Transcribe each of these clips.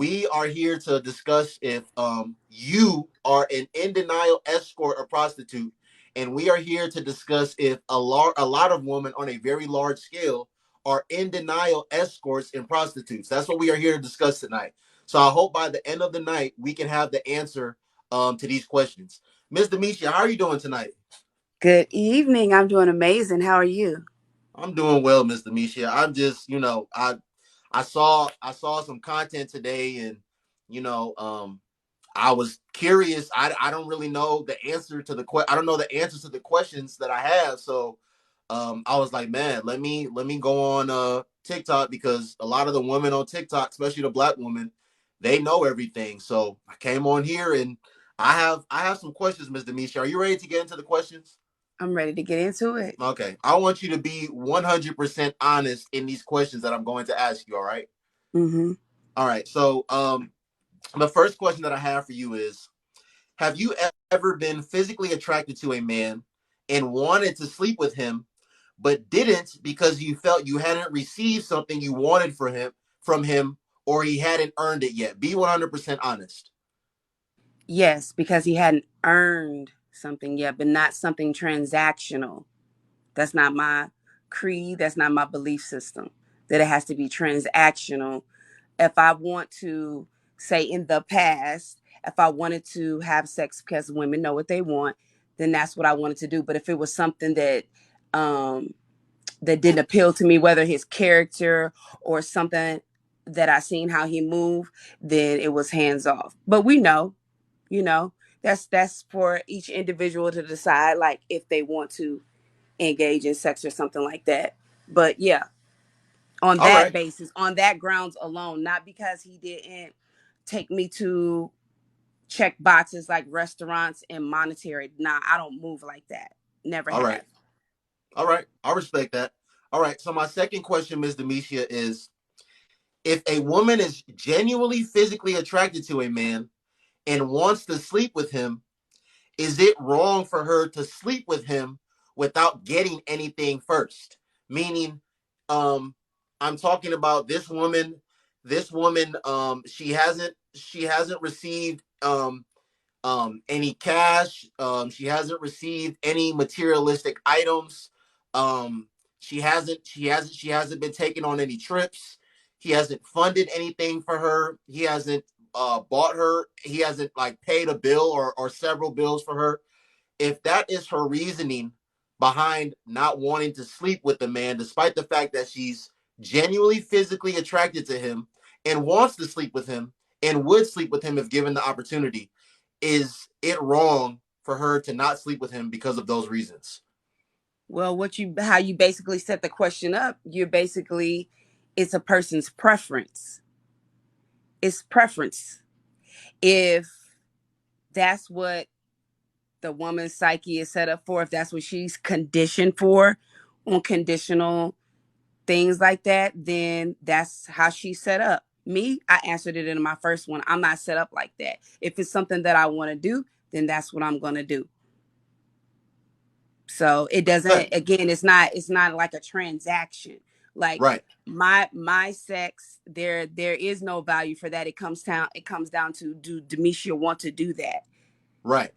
we are here to discuss if you are an in denial escort or prostitute, and we are here to discuss if a lot of women on a very large scale are in denial escorts and prostitutes. That's what we are here to discuss tonight. So I hope by the end of the night we can have the answer to these questions. Ms. Demetria, how are you doing tonight? Good evening. I'm doing amazing. How are you? I'm doing well, Ms. Demetria. I'm just, I saw some content today, and you know, I was curious. I don't really know the answer to I don't know the answers to the questions that I have. So I was like, man, let me go on TikTok, because a lot of the women on TikTok, especially the black women, they know everything. So I came on here, and I have some questions, Ms. Demetria. Are you ready to get into the questions? I'm ready to get into it. Okay. I want you to be 100% honest in these questions that I'm going to ask you, all right? Mm-hmm. All right. So, the first question that I have for you is, have you ever been physically attracted to a man and wanted to sleep with him, but didn't because you felt you hadn't received something you wanted from him, or he hadn't earned it yet? Be 100% honest. Yes, because he hadn't earned something yet, but not something transactional. That's not my creed. That's not my belief system. That it has to be transactional. If I want to say in the past, if I wanted to have sex because women know what they want, then that's what I wanted to do. But if it was something um, that didn't appeal to me, whether his character or something that I seen how he moved, then it was hands off. But we know, you know, that's for each individual to decide, like if they want to engage in sex or something like that. But yeah, on All that right. basis, on that grounds alone, not because he didn't take me to check boxes like restaurants and monetary. Nah, I don't move like that. Never All right. have. All right. I respect that. All right. So my second question, Ms. Demetria, is, if a woman is genuinely physically attracted to a man and wants to sleep with him, is it wrong for her to sleep with him without getting anything first? Meaning, um, I'm talking about this woman. This woman, she hasn't received any cash. She hasn't received any materialistic items. Um, she hasn't been taken on any trips. He hasn't funded anything for her. He hasn't bought her. He hasn't like paid a bill or several bills for her. If that is her reasoning behind not wanting to sleep with the man, despite the fact that she's genuinely physically attracted to him and wants to sleep with him and would sleep with him if given the opportunity, is it wrong for her to not sleep with him because of those reasons? Well, how you basically set the question up, it's a person's preference. It's preference. If that's what the woman's psyche is set up for, if that's what she's conditioned for, unconditional things like that, then that's how she's set up. Me, I answered it in my first one. I'm not set up like that. If it's something that I want to do, then that's what I'm going to do. So it doesn't, Good. again, it's not like a transaction. Like Right. my sex, there is no value for that. It comes down to, do Demetria want to do that? Right.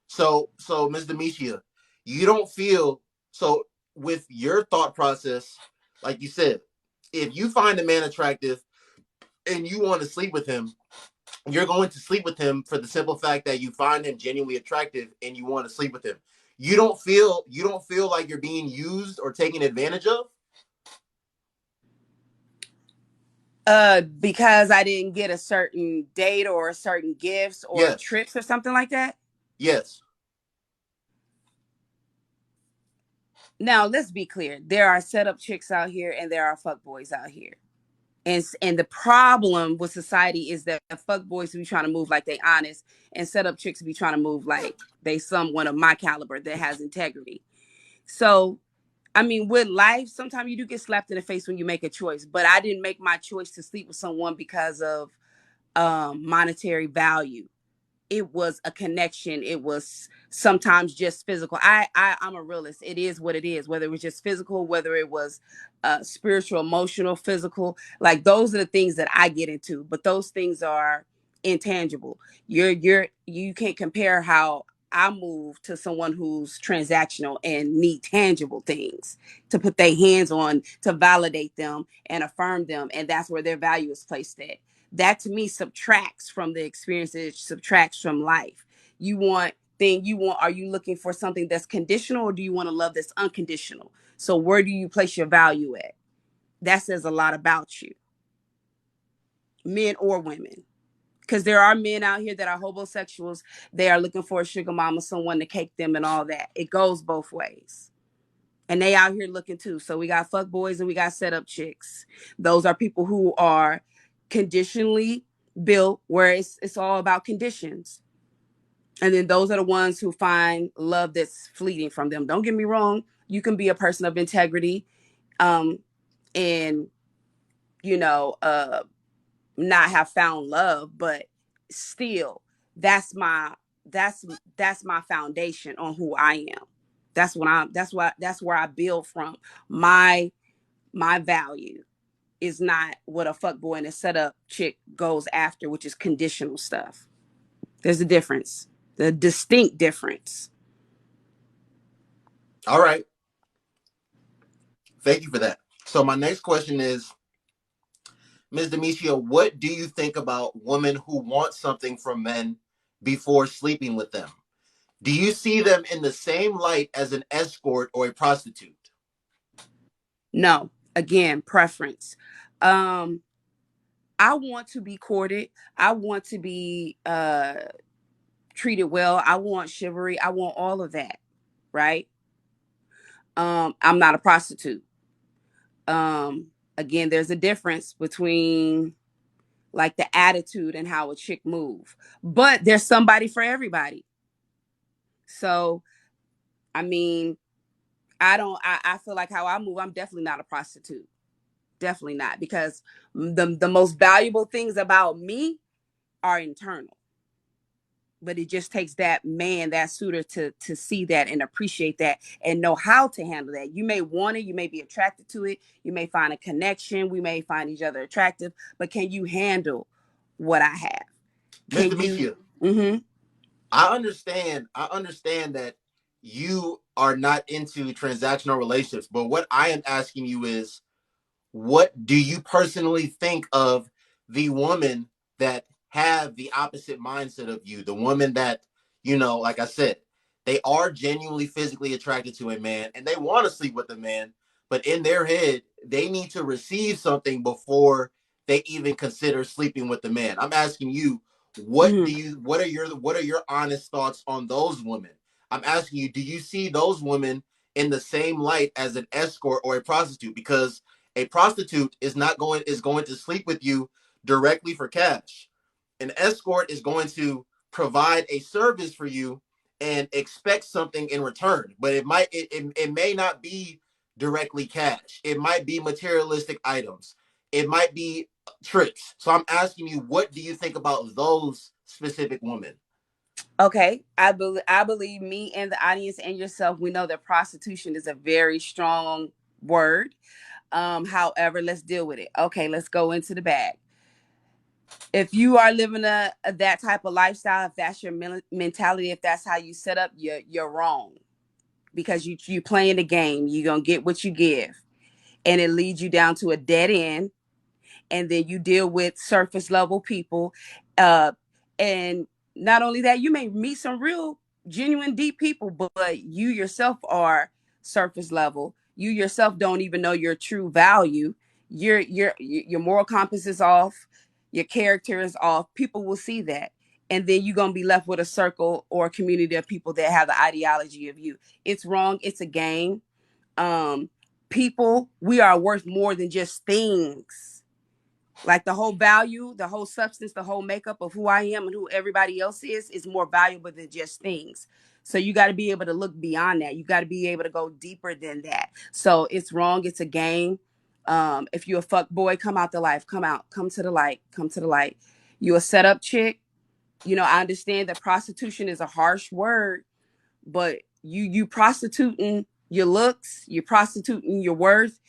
So Ms. Demetria, you don't feel so with your thought process, like you said, if you find a man attractive and you want to sleep with him, you're going to sleep with him for the simple fact that you find him genuinely attractive and you want to sleep with him. You don't feel like you're being used or taken advantage of? Because I didn't get a certain date or a certain gifts or Yes. trips or something like that. Yes. Now, let's be clear. There are setup chicks out here and there are fuck boys out here. And the problem with society is that fuck boys be trying to move like they honest, and setup chicks be trying to move like they someone of my caliber that has integrity. So, I mean, with life, sometimes you do get slapped in the face when you make a choice. But I didn't make my choice to sleep with someone because of monetary value. it was a connection. It was sometimes just physical. I'm a realist. It is what it is. Whether it was just physical, whether it was spiritual, emotional, physical, like those are the things that I get into. But those things are intangible. You can't compare how I move to someone who's transactional and need tangible things to put their hands on to validate them and affirm them, and that's where their value is placed at. That to me subtracts from the experience. It subtracts from life. Are you looking for something that's conditional, or do you want a love that's unconditional? So where do you place your value at? That says a lot about you, men or women. Because there are men out here that are homosexuals. They are looking for a sugar mama, someone to cake them and all that. It goes both ways. And they out here looking too. So we got fuck boys and we got setup chicks. Those are people who are conditionally built, where it's all about conditions. And then those are the ones who find love that's fleeting from them. Don't get me wrong. You can be a person of integrity, um, and you know, not have found love, but still, that's my that's that's my foundation on who I am. That's where I build from. My value is not what a fuck boy and a setup chick goes after, which is conditional stuff. There's a difference, the distinct difference. All right. Thank you for that. So my next question is, Ms. Demetria, what do you think about women who want something from men before sleeping with them? Do you see them in the same light as an escort or a prostitute? No, again, preference. Um, I want to be courted. I want to be treated well. I want chivalry. I want all of that, right? I'm not a prostitute. Again, there's a difference between like the attitude and how a chick move. But there's somebody for everybody. So, I mean, I feel like how I move, I'm definitely not a prostitute. Definitely not, because the most valuable things about me are internal. But it just takes that man, that suitor, to see that and appreciate that and know how to handle that. You may want it, you may be attracted to it, you may find a connection, we may find each other attractive, but can you handle what I have? Ms. Can you? Demetria, Mm-hmm. I understand that you are not into transactional relationships, but what I am asking you is, what do you personally think of the woman that have the opposite mindset of you? The woman that, like I said, they are genuinely physically attracted to a man and they want to sleep with a man, but in their head, they need to receive something before they even consider sleeping with the man. I'm asking you, Mm-hmm. what are your honest thoughts on those women? I'm asking you, do you see those women in the same light as an escort or a prostitute? Because a prostitute is going to sleep with you directly for cash. An escort is going to provide a service for you and expect something in return, but it may not be directly cash. It might be materialistic items. It might be trips. So I'm asking you, what do you think about those specific women? Okay, I believe me and the audience and yourself. We know that prostitution is a very strong word. However, let's deal with it. Okay, let's go into the bag. If you are living a that type of lifestyle, if that's your mentality, if that's how you set up, you're wrong, because you playing the game. You're gonna get what you give, and it leads you down to a dead end. And then you deal with surface level people, uh, and not only that, you may meet some real genuine deep people, but you yourself are surface level. You yourself don't even know your true value. Your moral compass is off, your character is off. People will see that, and then you're gonna be left with a circle or a community of people that have the ideology of you. It's wrong. It's a game. um People, we are worth more than just things. Like the whole value, the whole substance, the whole makeup of who I am and who everybody else is more valuable than just things. So you got to be able to look beyond that. You got to be able to go deeper than that. So it's wrong. It's a game. If you're a fuck boy, come out the life. Come out. Come to the light. Come to the light. You a setup chick. I understand that prostitution is a harsh word, but you prostituting your looks, you're prostituting your worth.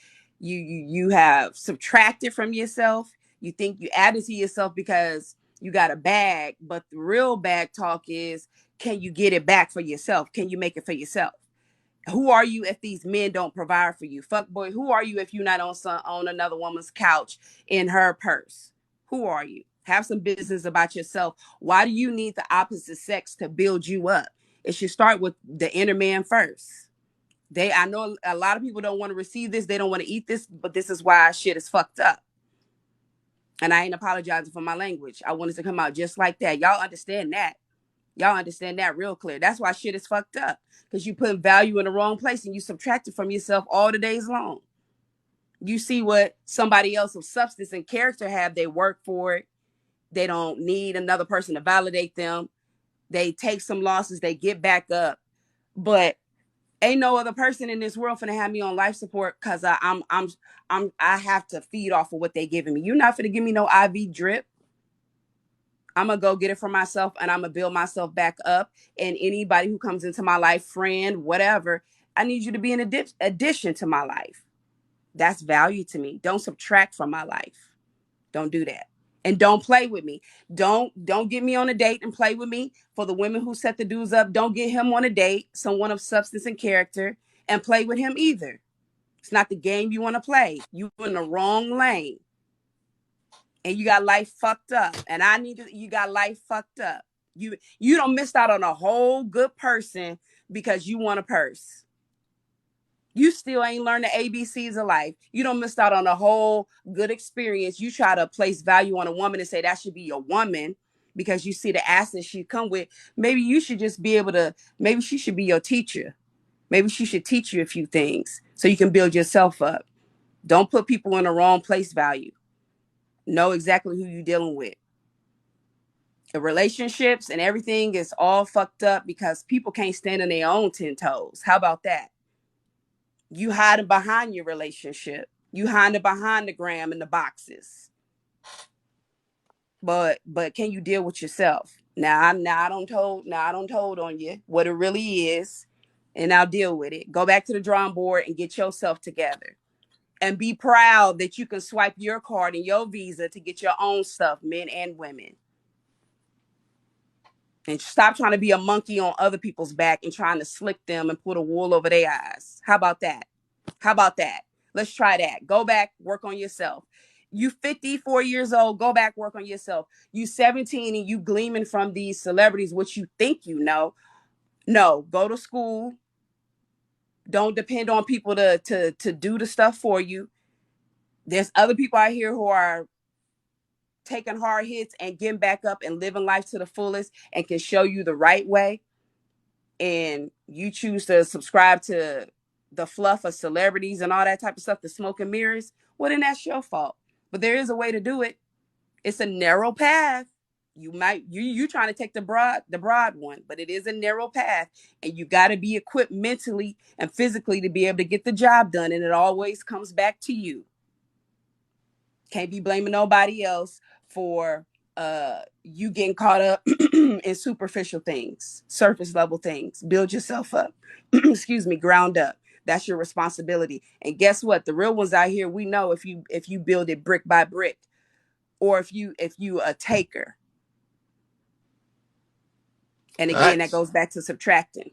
You have subtracted from yourself. You think you added to yourself because you got a bag, but the real bag talk is, can you get it back for yourself? Can you make it for yourself? Who are you if these men don't provide for you? Fuck boy, who are you if you're not on another woman's couch in her purse? Who are you? Have some business about yourself. Why do you need the opposite sex to build you up? It should start with the inner man first. I know a lot of people don't want to receive this, they don't want to eat this, but this is why shit is fucked up. And I ain't apologizing for my language. I wanted to come out just like that. Y'all understand that. Y'all understand that real clear. That's why shit is fucked up. Because you put value in the wrong place and you subtract it from yourself all the days long. You see what somebody else of substance and character have, they work for it. They don't need another person to validate them. They take some losses, they get back up. But ain't no other person in this world finna have me on life support because I have to feed off of what they giving me. You're not finna give me no IV drip. I'm gonna go get it for myself and I'm gonna build myself back up. And anybody who comes into my life, friend, whatever, I need you to be an addition to my life. That's value to me. Don't subtract from my life. Don't do that. And don't play with me. Don't get me on a date and play with me. For the women who set the dudes up, don't get him on a date, someone of substance and character, and play with him either. It's not the game you want to play. You in the wrong lane. And you got life fucked up. And you got life fucked up. You don't miss out on a whole good person because you want a purse. You still ain't learned the ABCs of life. You don't miss out on a whole good experience. You try to place value on a woman and say that should be your woman because you see the assets she come with. Maybe you should just be able to, maybe she should be your teacher. Maybe she should teach you a few things so you can build yourself up. Don't put people in the wrong place value. Know exactly who you're dealing with. The relationships and everything is all fucked up because people can't stand on their own 10 toes. How about that? You hiding behind your relationship. You hiding behind the gram and the boxes. But can you deal with yourself? Now I don't told on you what it really is, and I'll deal with it. Go back to the drawing board and get yourself together. And be proud that you can swipe your card and your visa to get your own stuff, men and women. And stop trying to be a monkey on other people's back and trying to slick them and put a wool over their eyes. How about that? How about that? Let's try that. Go back, work on yourself. You 54 years old, go back, work on yourself. You 17 and you gleaming from these celebrities, what you think you know. No, go to school. Don't depend on people to do the stuff for you. There's other people out here who are taking hard hits and getting back up and living life to the fullest and can show you the right way. And you choose to subscribe to the fluff of celebrities and all that type of stuff, the smoke and mirrors, well, then that's your fault. But there is a way to do it. It's a narrow path. You trying to take the broad one, but it is a narrow path, and you got to be equipped mentally and physically to be able to get the job done. And it always comes back to you. Can't be blaming nobody else for you getting caught up in superficial things, surface level things. Build yourself up. Excuse me, ground up. That's your responsibility. And guess what? The real ones out here, we know if you build it brick by brick, or if you a taker. And again, that Facts. goes back to subtracting.